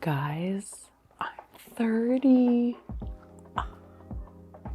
Guys, I'm 30.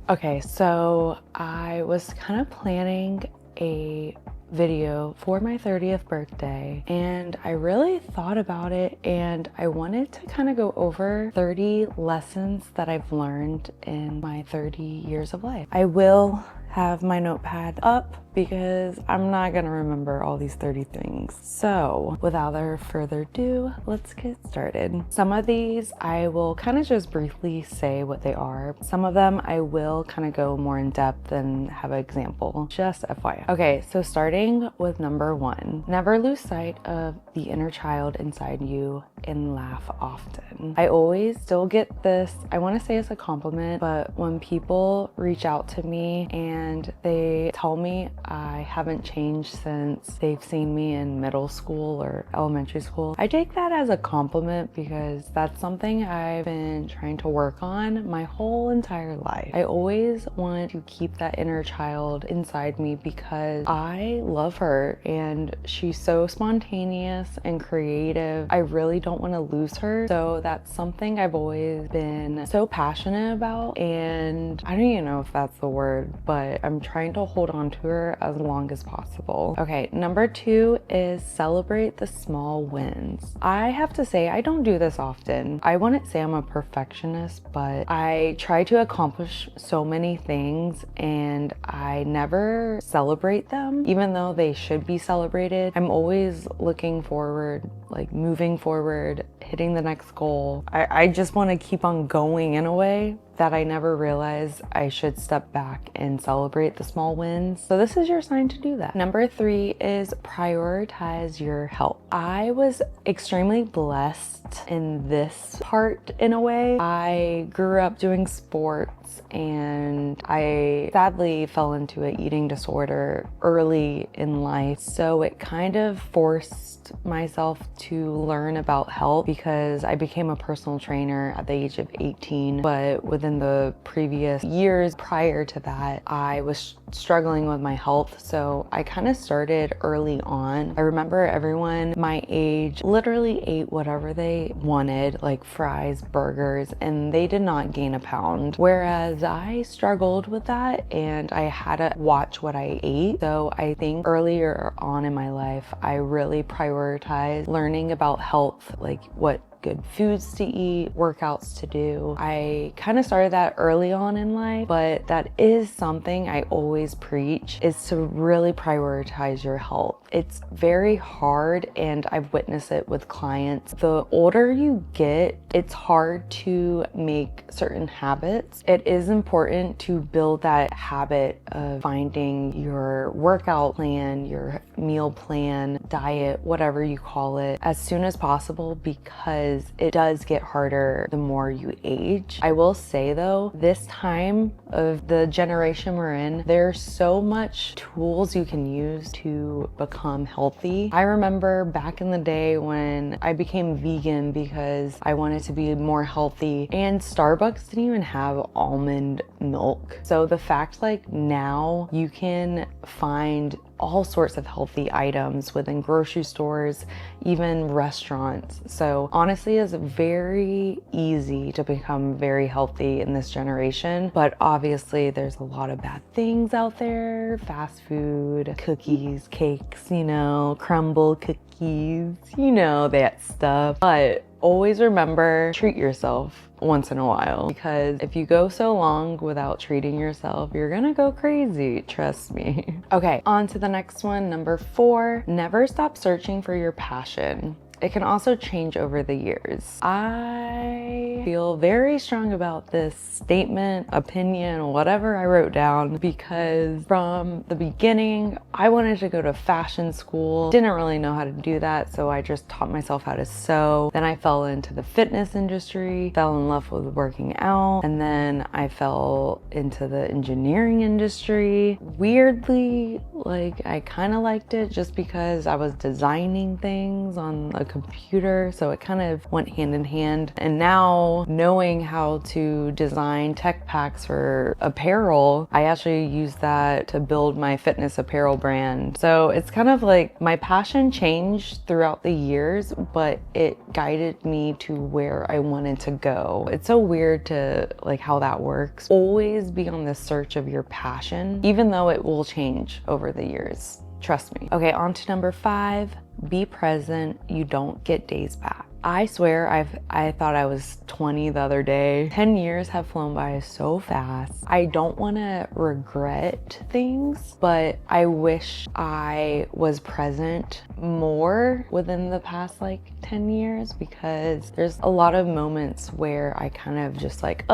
Okay, so I was kind of planning a video for my 30th birthday and I really thought about it and I wanted to kind of go over 30 lessons that I've learned in my 30 years of life. I will have my notepad up because I'm not gonna remember all these 30 things. So without further ado, let's get started. Some of these I will kind of just briefly say what they are. Some of them I will kind of go more in depth and have an example, just FYI. Okay, so starting with number 1, never lose sight of the inner child inside you and laugh often. I always still get this, I want to say it's a compliment, but when people reach out to me and they tell me I haven't changed since they've seen me in middle school or elementary school, I take that as a compliment because that's something I've been trying to work on my whole entire life. I always want to keep that inner child inside me because I love her and she's so spontaneous and creative. I really don't want to lose her. So that's something I've always been so passionate about, and I don't even know if that's the word, but I'm trying to hold on to her as long as possible. Okay, number 2 is celebrate the small wins. I have to say I don't do this often. I wouldn't say I'm a perfectionist, but I try to accomplish so many things and I never celebrate them, even though they should be celebrated. I'm always looking forward, like moving forward, hitting the next goal. I just want to keep on going in a way that I never realized I should step back and celebrate the small wins. So this is your sign to do that. Number 3 is prioritize your health. I was extremely blessed in this part in a way. I grew up doing sports and I sadly fell into an eating disorder early in life. So it kind of forced myself to learn about health because I became a personal trainer at the age of 18, but within the previous years prior to that, I was struggling with my health. So I kind of started early on. I remember everyone my age literally ate whatever they wanted, like fries, burgers, and they did not gain a pound. Whereas I struggled with that and I had to watch what I ate. So I think earlier on in my life, I really prioritized learning about health, like what good foods to eat, workouts to do. I kind of started that early on in life, but that is something I always preach, is to really prioritize your health. It's very hard and I've witnessed it with clients. The older you get, it's hard to make certain habits. It is important to build that habit of finding your workout plan, your meal plan, diet, whatever you call it, as soon as possible because it does get harder the more you age. I will say though, this time of the generation we're in, there's so much tools you can use to become healthy. I remember back in the day when I became vegan because I wanted to be more healthy, and Starbucks didn't even have almond milk. So the fact like now you can find all sorts of healthy items within grocery stores, even restaurants. So honestly, it's very easy to become very healthy in this generation, but obviously there's a lot of bad things out there. Fast food, cookies, cakes, you know, crumble cookies, you know, that stuff. But always remember, treat yourself once in a while, because if you go so long without treating yourself, you're gonna go crazy, trust me. Okay, on to the next one. Number 4, never stop searching for your passion. It can also change over the years. I feel very strong about this statement, opinion, whatever I wrote down, because from the beginning, I wanted to go to fashion school. Didn't really know how to do that, so I just taught myself how to sew. Then I fell into the fitness industry, fell in love with working out, and then I fell into the engineering industry. Weirdly, like I kind of liked it just because I was designing things on a computer, so it kind of went hand in hand. And now knowing how to design tech packs for apparel, I actually use that to build my fitness apparel brand. So it's kind of like my passion changed throughout the years, but it guided me to where I wanted to go. It's so weird to like how that works. Always be on the search of your passion, even though it will change over the years. Trust me. Okay, on to number 5, be present. You don't get days back. I swear I thought I was 20 the other day. 10 years have flown by so fast. I don't want to regret things, but I wish I was present more within the past like 10 years, because there's a lot of moments where I kind of just like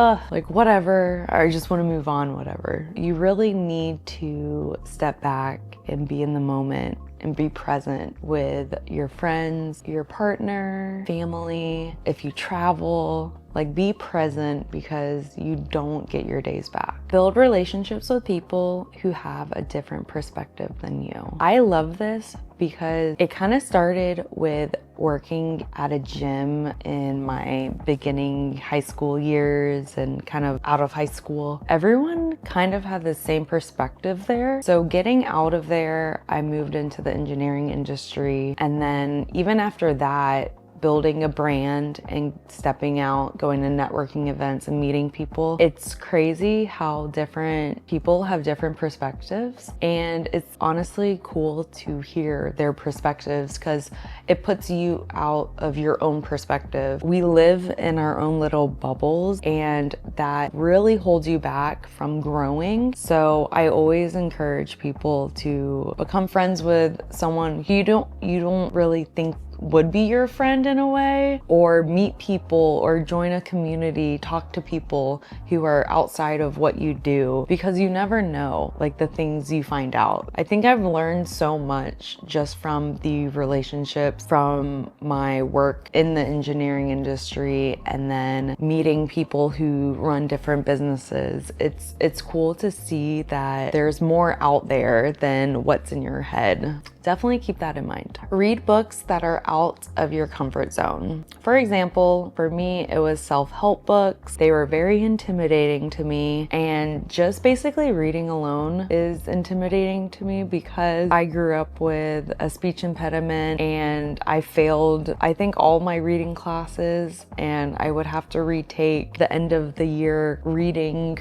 whatever, I just want to move on, whatever. You really need to step back and be in the moment and be present with your friends, your partner, family. If you travel, like be present, because you don't get your days back. Build relationships with people who have a different perspective than you. I love this because it kind of started with working at a gym in my beginning high school years and kind of out of high school. Everyone kind of had the same perspective there. So getting out of there, I moved into the engineering industry. And then even after that, building a brand and stepping out, going to networking events and meeting people. It's crazy how different people have different perspectives. And it's honestly cool to hear their perspectives because it puts you out of your own perspective. We live in our own little bubbles, and that really holds you back from growing. So I always encourage people to become friends with someone who you don't really think would be your friend in a way, or meet people or join a community, talk to people who are outside of what you do, because you never know like the things you find out. I think I've learned so much just from the relationships from my work in the engineering industry and then meeting people who run different businesses. It's cool to see that there's more out there than what's in your head. Definitely keep that in mind. Read books that are out of your comfort zone. For example, for me, it was self-help books. They were very intimidating to me, and just basically reading alone is intimidating to me because I grew up with a speech impediment and I failed, I think, all my reading classes, and I would have to retake the end of the year reading,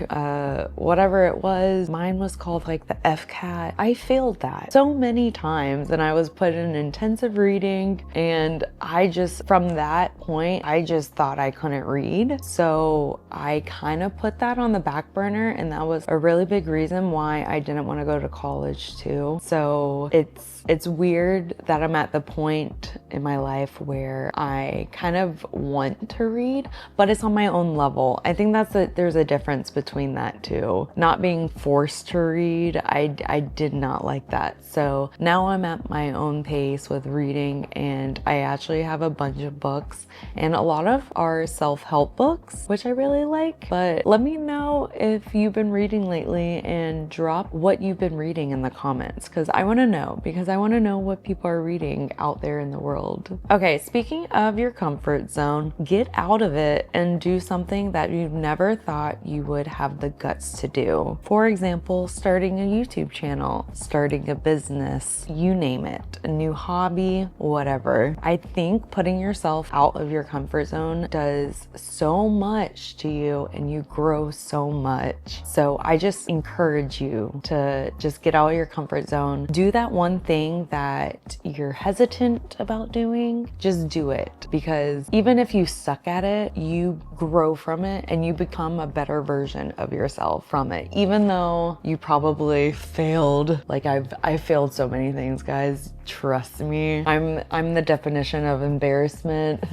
whatever it was. Mine was called like the FCAT. I failed that so many times, and I was put in intensive reading, and I just, from that point, I just thought I couldn't read. So I kind of put that on the back burner, and that was a really big reason why I didn't want to go to college too. So it's weird that I'm at the point in my life where I kind of want to read, but it's on my own level. I think there's a difference between that too. Not being forced to read, I did not like that. So now I'm at my own pace with reading, and I actually have a bunch of books, and a lot of are self-help books, which I really like. But let me know if you've been reading lately, and drop what you've been reading in the comments, because I want to know, because I want to know what people are reading out there in the world. Okay, speaking of your comfort zone, get out of it and do something that you've never thought you would have the guts to do. For example, starting a YouTube channel, starting a business, you name it, a new hobby, whatever. I think putting yourself out of your comfort zone does so much to you, and you grow so much. So I just encourage you to just get out of your comfort zone. Do that one thing that you're hesitant about doing. Just do it, because even if you suck at it, you grow from it and you become a better version of yourself from it. Even though you probably failed, like I failed so many things, guys. Trust me. I'm the definition of embarrassment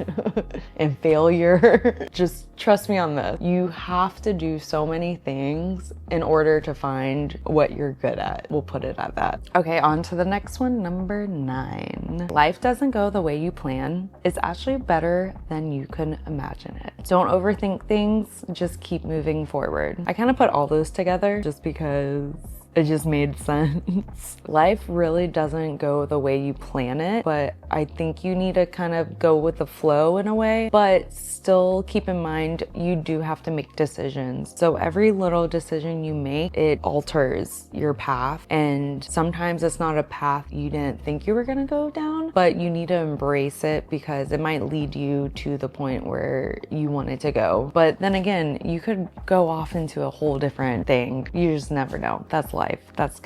and failure. Just trust me on this. You have to do so many things in order to find what you're good at. We'll put it at that. Okay, on to the next one, number 9. Life doesn't go the way you plan. It's actually better than you can imagine it. Don't overthink things, just keep moving forward. I kind of put all those together just because It just made sense. Life really doesn't go the way you plan it, but I think you need to kind of go with the flow in a way, but still keep in mind you do have to make decisions. So every little decision you make, it alters your path, and sometimes it's not a path you didn't think you were gonna go down, but you need to embrace it because it might lead you to the point where you wanted to go. But then again, you could go off into a whole different thing. You just never know. That's life. That's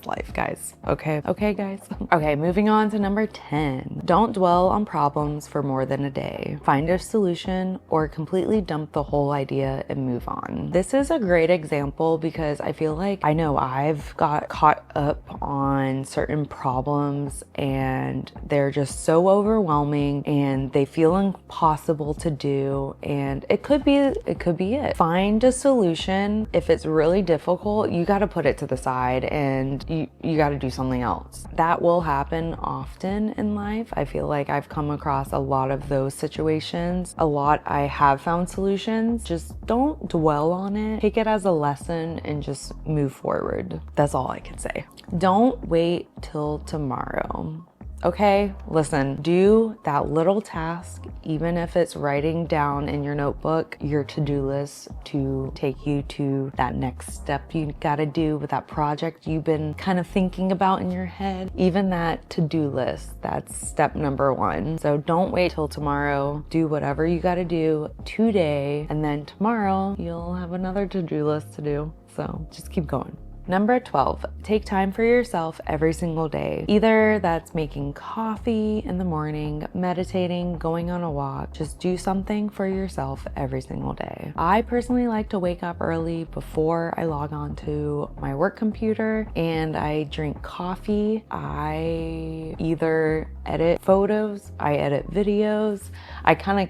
life, guys. Okay, guys. Okay, moving on to number 10. Don't dwell on problems for more than a day. Find a solution or completely dump the whole idea and move on. This is a great example because I feel like I know I've got caught up on certain problems and they're just so overwhelming and they feel impossible to do, and it could be it. Find a solution. If it's really difficult, you got to put it to the side and you got to do something else. That will happen often in life. I feel like I've come across a lot of those situations. I have found solutions. Just don't dwell on it. Take it as a lesson and just move forward. That's all I can say. Don't wait till tomorrow. Okay, listen, do that little task, even if it's writing down in your notebook your to-do list to take you to that next step you gotta do with that project you've been kind of thinking about in your head. Even that to-do list, that's step number 1. So don't wait till tomorrow. Do whatever you gotta do today, and then tomorrow you'll have another to-do list to do. So just keep going. Number 12, take time for yourself every single day. Either that's making coffee in the morning, meditating, going on a walk. Just do something for yourself every single day. I personally like to wake up early before I log on to my work computer and I drink coffee. I either edit photos, I edit videos. I kind of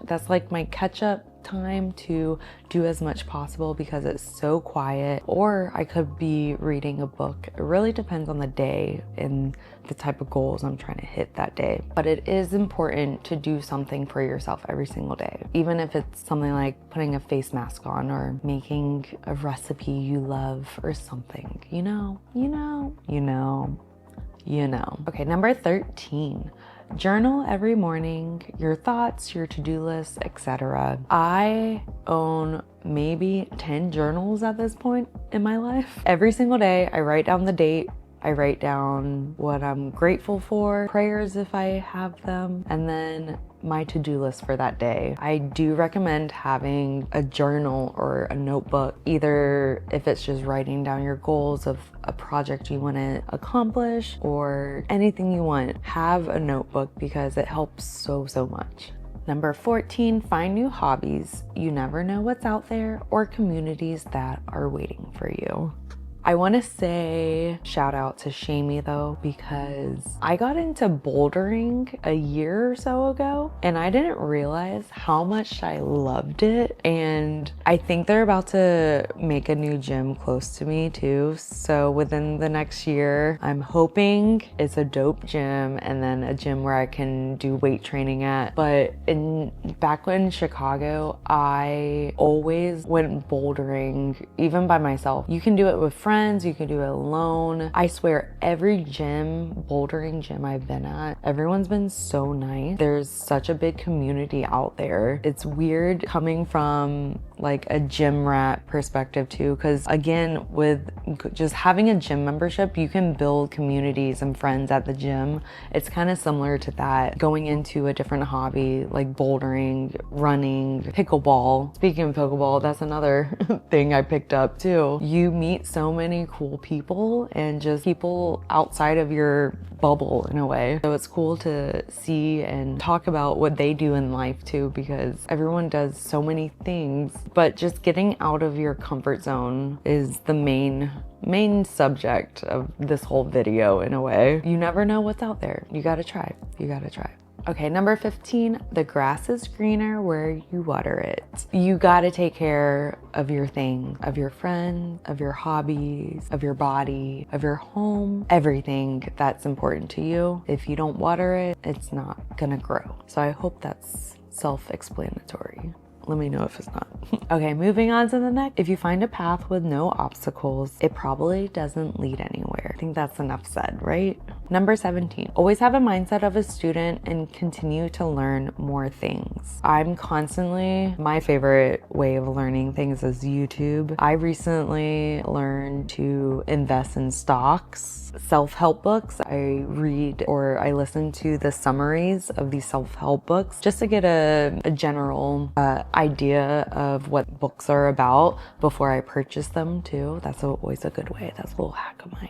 that's like my catch up time to do as much possible because it's so quiet, or I could be reading a book. It really depends on the day and the type of goals I'm trying to hit that day. But it is important to do something for yourself every single day, even if it's something like putting a face mask on or making a recipe you love or something. You know. Okay, number 13. Journal every morning, your thoughts, your to-do list, etc. I own maybe 10 journals at this point in my life. Every single day, I write down the date. I write down what I'm grateful for, prayers if I have them, and then my to-do list for that day. I do recommend having a journal or a notebook, either if it's just writing down your goals of a project you want to accomplish or anything you want. Have a notebook because it helps so much. Number 14, find new hobbies. You never know what's out there or communities that are waiting for you. I want to say shout out to Shamey though, because I got into bouldering a year or so ago and I didn't realize how much I loved it. And I think they're about to make a new gym close to me too. So within the next year, I'm hoping it's a dope gym and then a gym where I can do weight training at. But back in Chicago, I always went bouldering, even by myself. You can do it with friends, you can do it alone. I swear every bouldering gym I've been at, everyone's been so nice. There's such a big community out there. It's weird coming from like a gym rat perspective too, because again, with just having a gym membership, you can build communities and friends at the gym. It's kind of similar to that, going into a different hobby like bouldering, running, pickleball. Speaking of pickleball, that's another thing I picked up too. You meet so many cool people and just people outside of your bubble in a way. So it's cool to see and talk about what they do in life too, because everyone does so many things, but just getting out of your comfort zone is the main subject of this whole video in a way. You never know what's out there. You gotta try. Okay, number 15, the grass is greener where you water it. You gotta take care of your thing, of your friends, of your hobbies, of your body, of your home, everything that's important to you. If you don't water it, it's not gonna grow. So I hope that's self-explanatory. Let me know if it's not. Okay, moving on to the next. If you find a path with no obstacles, it probably doesn't lead anywhere. I think that's enough said, right? Number 17, always have a mindset of a student and continue to learn more things. I'm constantly, my favorite way of learning things is YouTube. I recently learned to invest in stocks, self-help books. I read or I listen to the summaries of these self-help books just to get a general idea of what books are about before I purchase them too. That's always a good way. That's a little hack of mine.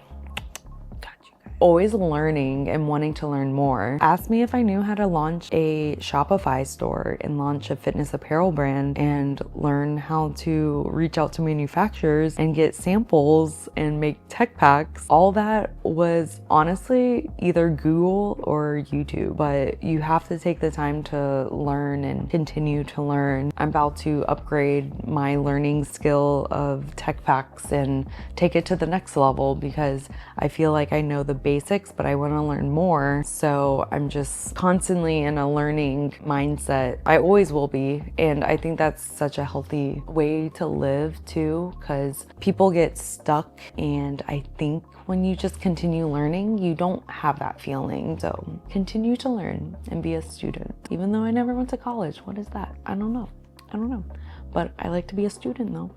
Always learning and wanting to learn more. Asked me if I knew how to launch a Shopify store and launch a fitness apparel brand and learn how to reach out to manufacturers and get samples and make tech packs. All that was honestly either Google or YouTube, but you have to take the time to learn and continue to learn. I'm about to upgrade my learning skill of tech packs and take it to the next level because I feel like I know the basics, but I want to learn more. So I'm just constantly in a learning mindset. I always will be. And I think that's such a healthy way to live too, because people get stuck. And I think when you just continue learning, you don't have that feeling. So continue to learn and be a student. Even though I never went to college, what is that? I don't know. But I like to be a student though.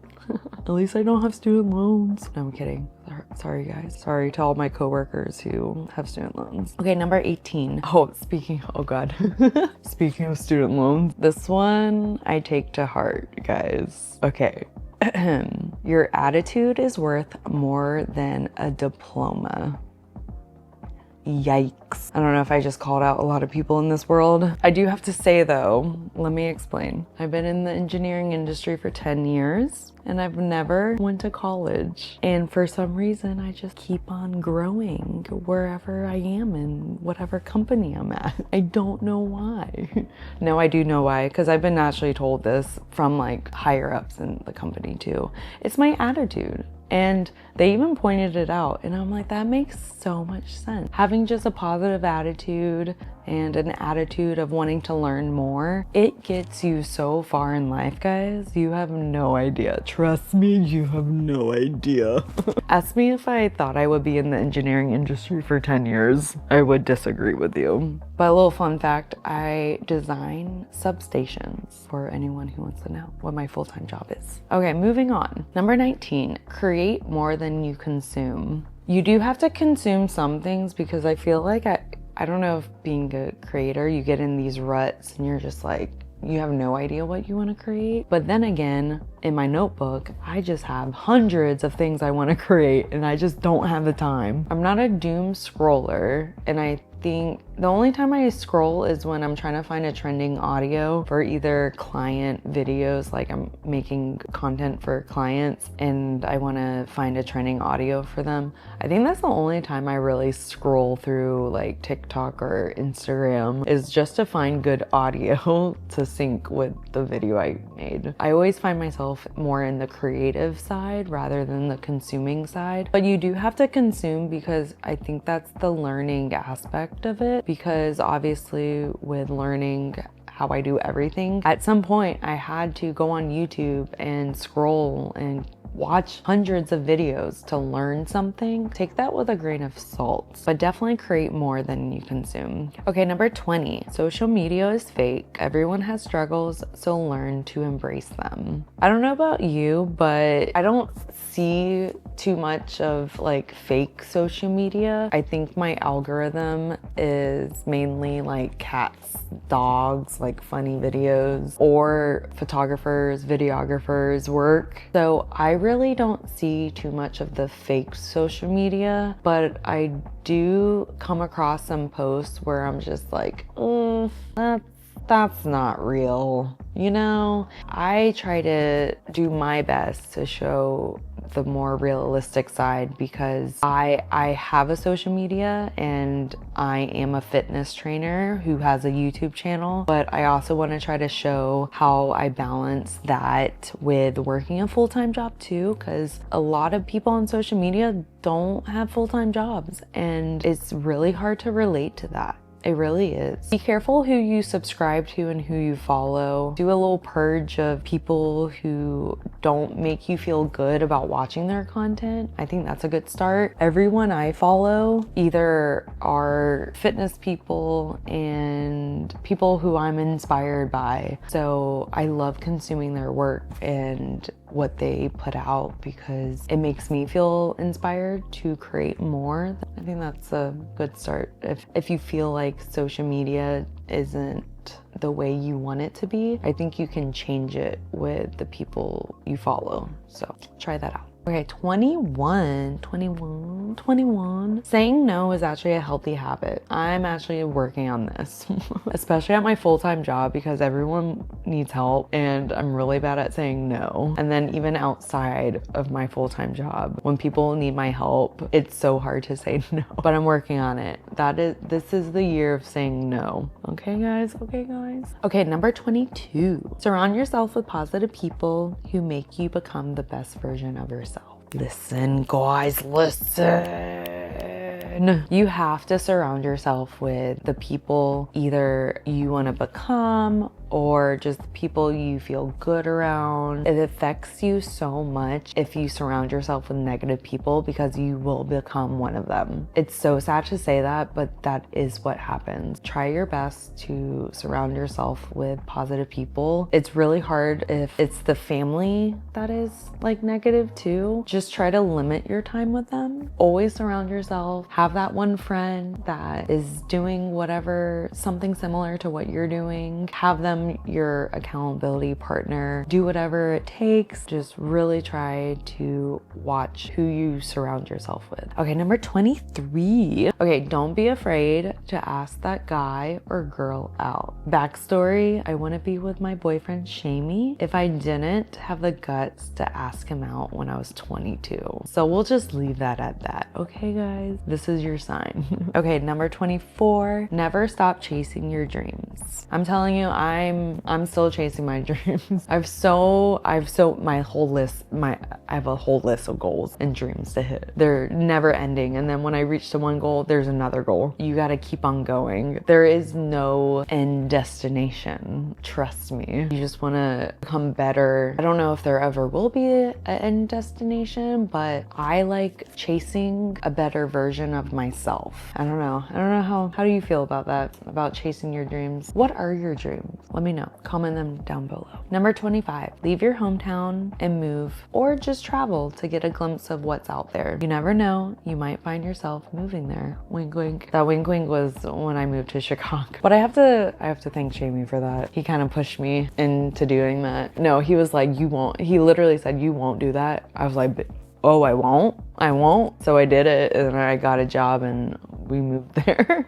At least I don't have student loans. No, I'm kidding. Sorry guys. Sorry to all my coworkers who have student loans. Okay, number 18. Oh God. Speaking of student loans, this one I take to heart, guys. Okay. Your attitude is worth more than a diploma. Yikes. I don't know if I just called out a lot of people in this world. I do have to say though, let me explain. I've been in the engineering industry for 10 years and I've never went to college. And for some reason, I just keep on growing wherever I am in whatever company I'm at. I don't know why. No, I do know why, because I've been naturally told this from like higher ups in the company too. It's my attitude. And they even pointed it out and I'm like, that makes so much sense. Having just a positive attitude and an attitude of wanting to learn more, it gets you so far in life, guys. You have no idea. Trust me, you have no idea. Ask me if I thought I would be in the engineering industry for 10 years. I would disagree with you. But a little fun fact, I design substations for anyone who wants to know what my full-time job is. Okay, moving on. Number 19, create more than you consume. You do have to consume some things because I feel like I don't know if being a creator, you get in these ruts and you're just like, you have no idea what you want to create. But then again, in my notebook, I just have hundreds of things I want to create and I just don't have the time. I'm not a doom scroller, and I think the only time I scroll is when I'm trying to find a trending audio for either client videos, like I'm making content for clients and I want to find a trending audio for them. I think that's the only time I really scroll through like TikTok or Instagram, is just to find good audio to sync with the video I made. I always find myself more in the creative side rather than the consuming side. But you do have to consume because I think that's the learning aspect of it. Because obviously with learning how I do everything, at some point I had to go on YouTube and scroll and watch hundreds of videos to learn something. Take that with a grain of salt, but definitely create more than you consume. Okay, number 20, social media is fake. Everyone has struggles, so learn to embrace them. I don't know about you, but I don't see too much of like fake social media. I think my algorithm is mainly like cats, dogs, like funny videos, or photographers, videographers work. So I really don't see too much of the fake social media, but I do come across some posts where I'm just like, that's not real. You know, I try to do my best to show the more realistic side because I have a social media and I am a fitness trainer who has a YouTube channel, but I also want to try to show how I balance that with working a full-time job too, because a lot of people on social media don't have full-time jobs and it's really hard to relate to that. It really is. Be careful who you subscribe to and who you follow. Do a little purge of people who don't make you feel good about watching their content. I think that's a good start. Everyone I follow either are fitness people and people who I'm inspired by. So I love consuming their work and what they put out because it makes me feel inspired to create more. I think that's a good start. If you feel like social media isn't the way you want it to be, I think you can change it with the people you follow. So try that out. Okay, 21. Saying no is actually a healthy habit. I'm actually working on this, especially at my full-time job because everyone needs help and I'm really bad at saying no. And then even outside of my full-time job, when people need my help, it's so hard to say no, but I'm working on it. This is the year of saying no. Okay, guys? Okay, guys? Okay, number 22. Surround yourself with positive people who make you become the best version of yourself. Listen, guys, listen. You have to surround yourself with the people either you want to become or just people you feel good around. It affects you so much if you surround yourself with negative people because you will become one of them. It's so sad to say that, but that is what happens. Try your best to surround yourself with positive people. It's really hard if it's the family that is like negative too. Just try to limit your time with them. Always surround yourself. Have that one friend that is doing whatever, something similar to what you're doing. Have them your accountability partner. Do whatever it takes. Just really try to watch who you surround yourself with. Okay, number 23. Okay, don't be afraid to ask that guy or girl out. Backstory, I wouldn't be with my boyfriend Shamey if I didn't have the guts to ask him out when I was 22. So we'll just leave that at that. Okay, guys? This is your sign. Okay, number 24. Never stop chasing your dreams. I'm telling you, I'm still chasing my dreams. I have a whole list of goals and dreams to hit. They're never ending. And then when I reach to one goal, there's another goal. You got to keep on going. There is no end destination. Trust me. You just want to become better. I don't know if there ever will be an end destination, but I like chasing a better version of myself. I don't know how do you feel about that? About chasing your dreams? What are your dreams? Let me know. Comment them down below. Number 25, leave your hometown and move or just travel to get a glimpse of what's out there. You never know, you might find yourself moving there. Wink, wink. That wink, wink was when I moved to Chicago. But I have to thank Jamie for that. He kind of pushed me into doing that. No, he was like, you won't. He literally said, you won't do that. I was like, oh, I won't. So I did it and I got a job and we moved there.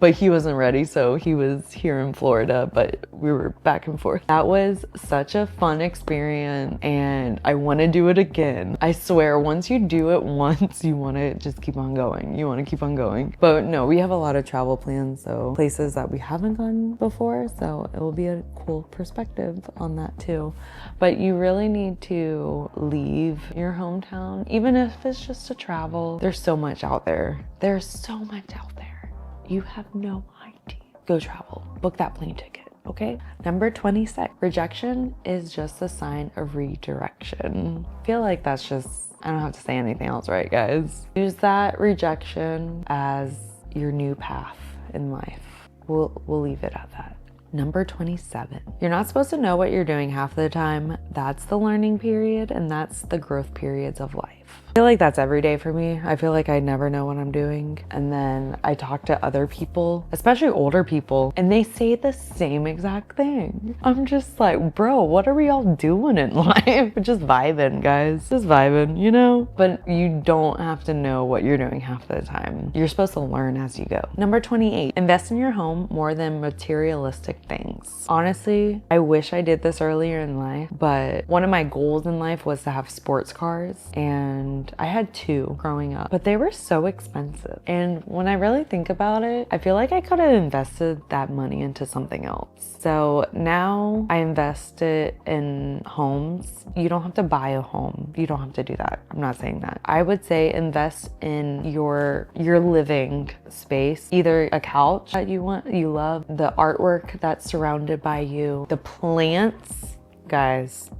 But he wasn't ready, so he was here in Florida, but we were back and forth. That was such a fun experience and I want to do it again. I swear, once you do it once, you want to just keep on going. You want to keep on going. But no, we have a lot of travel plans, so places that we haven't gone before, so it will be a cool perspective on that too. But you really need to leave your hometown, even if it's just to travel. There's so much out there. There's so much out there. You have no idea. Go travel. Book that plane ticket. Okay? Number 26. Rejection is just a sign of redirection. I feel like that's just, I don't have to say anything else, right, guys? Use that rejection as your new path in life. We'll leave it at that. Number 27. You're not supposed to know what you're doing half the time. That's the learning period and that's the growth periods of life. I feel like that's every day for me. I feel like I never know what I'm doing. And then I talk to other people, especially older people, and they say the same exact thing. I'm just like, bro, what are we all doing in life? Just vibing, guys. Just vibing, you know? But you don't have to know what you're doing half the time. You're supposed to learn as you go. Number 28, invest in your home more than materialistic things. Honestly, I wish I did this earlier in life, but one of my goals in life was to have sports cars, and and I had two growing up, but they were so expensive. And when I really think about it, I feel like I could have invested that money into something else. So now I invest it in homes. You don't have to buy a home. You don't have to do that. I'm not saying that. I would say invest in your living space, either a couch that you love, the artwork that's surrounded by you, the plants. Guys,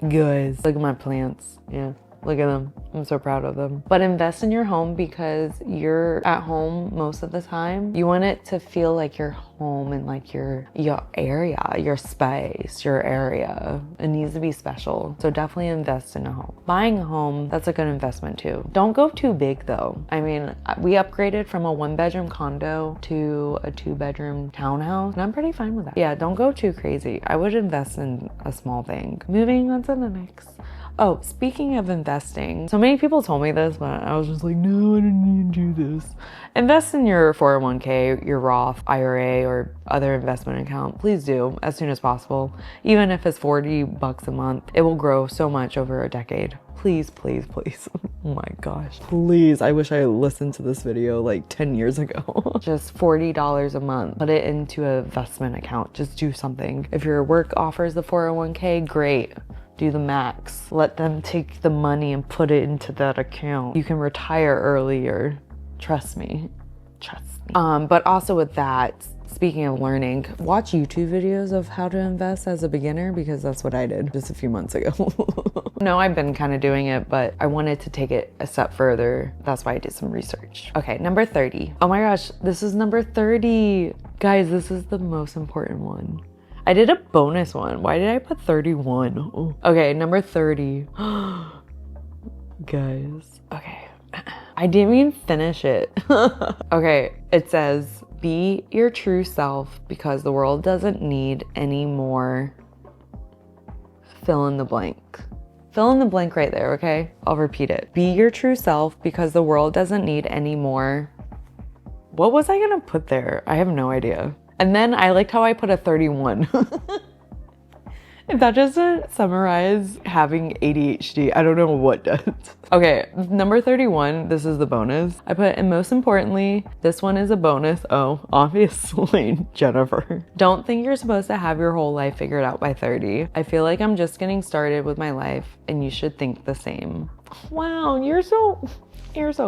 look at my plants. Yeah. Look at them. I'm so proud of them. But invest in your home because you're at home most of the time. You want it to feel like your home and like your area, your space, your area. It needs to be special. So definitely invest in a home. Buying a home, that's a good investment too. Don't go too big though. I mean, we upgraded from a 1-bedroom condo to a 2-bedroom townhouse, and I'm pretty fine with that. Yeah, don't go too crazy. I would invest in a small thing. Moving on to the next. Oh, speaking of investing, so many people told me this, but I was just like, no, I don't need to do this. Invest in your 401k, your Roth IRA, or other investment account. Please do, as soon as possible. Even if it's $40 a month, it will grow so much over a decade. Please, please, please. Oh my gosh. Please, I wish I listened to this video like 10 years ago. Just $40 a month. Put it into an investment account. Just do something. If your work offers the 401k, great. Do the max. Let them take the money and put it into that account. You can retire earlier. Trust me. Trust me. But also with that, speaking of learning, watch YouTube videos of how to invest as a beginner, because that's what I did just a few months ago. No, I've been kind of doing it, but I wanted to take it a step further. That's why I did some research. Okay, number 30. Oh my gosh, this is number 30. Guys, this is the most important one. I did a bonus one. Why did I put 31? Oh. Okay, number 30. Guys, okay. I didn't even finish it. Okay, it says, be your true self because the world doesn't need any more fill in the blank. Fill in the blank right there, okay? I'll repeat it. Be your true self because the world doesn't need any more. What was I gonna put there? I have no idea. And then I liked how I put a 31. If that doesn't summarize having ADHD, I don't know what does. Okay, number 31, this is the bonus. I put, and most importantly, this one is a bonus. Oh, obviously, Jennifer. Don't think you're supposed to have your whole life figured out by 30. I feel like I'm just getting started with my life and you should think the same. Wow, you're so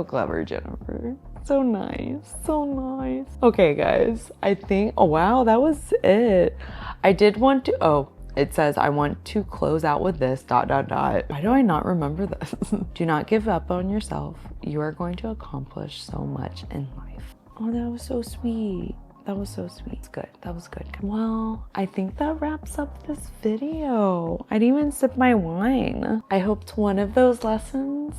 clever, Jennifer. So nice, so nice. Okay, guys, I think, oh wow, that was it. I did want to, oh, it says, I want to close out with this, ... Why do I not remember this? Do not give up on yourself. You are going to accomplish so much in life. Oh, that was so sweet. That was so sweet. It's good. That was good. Well, I think that wraps up this video. I didn't even sip my wine. I hoped one of those lessons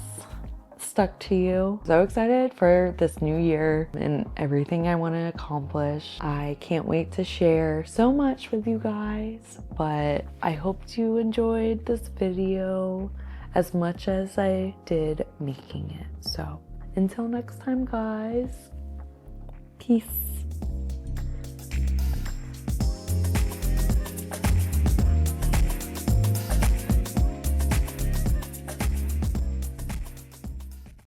stuck to you. So excited for this new year and everything I want to accomplish. I can't wait to share so much with you guys, but I hope you enjoyed this video as much as I did making it. So until next time, guys, peace.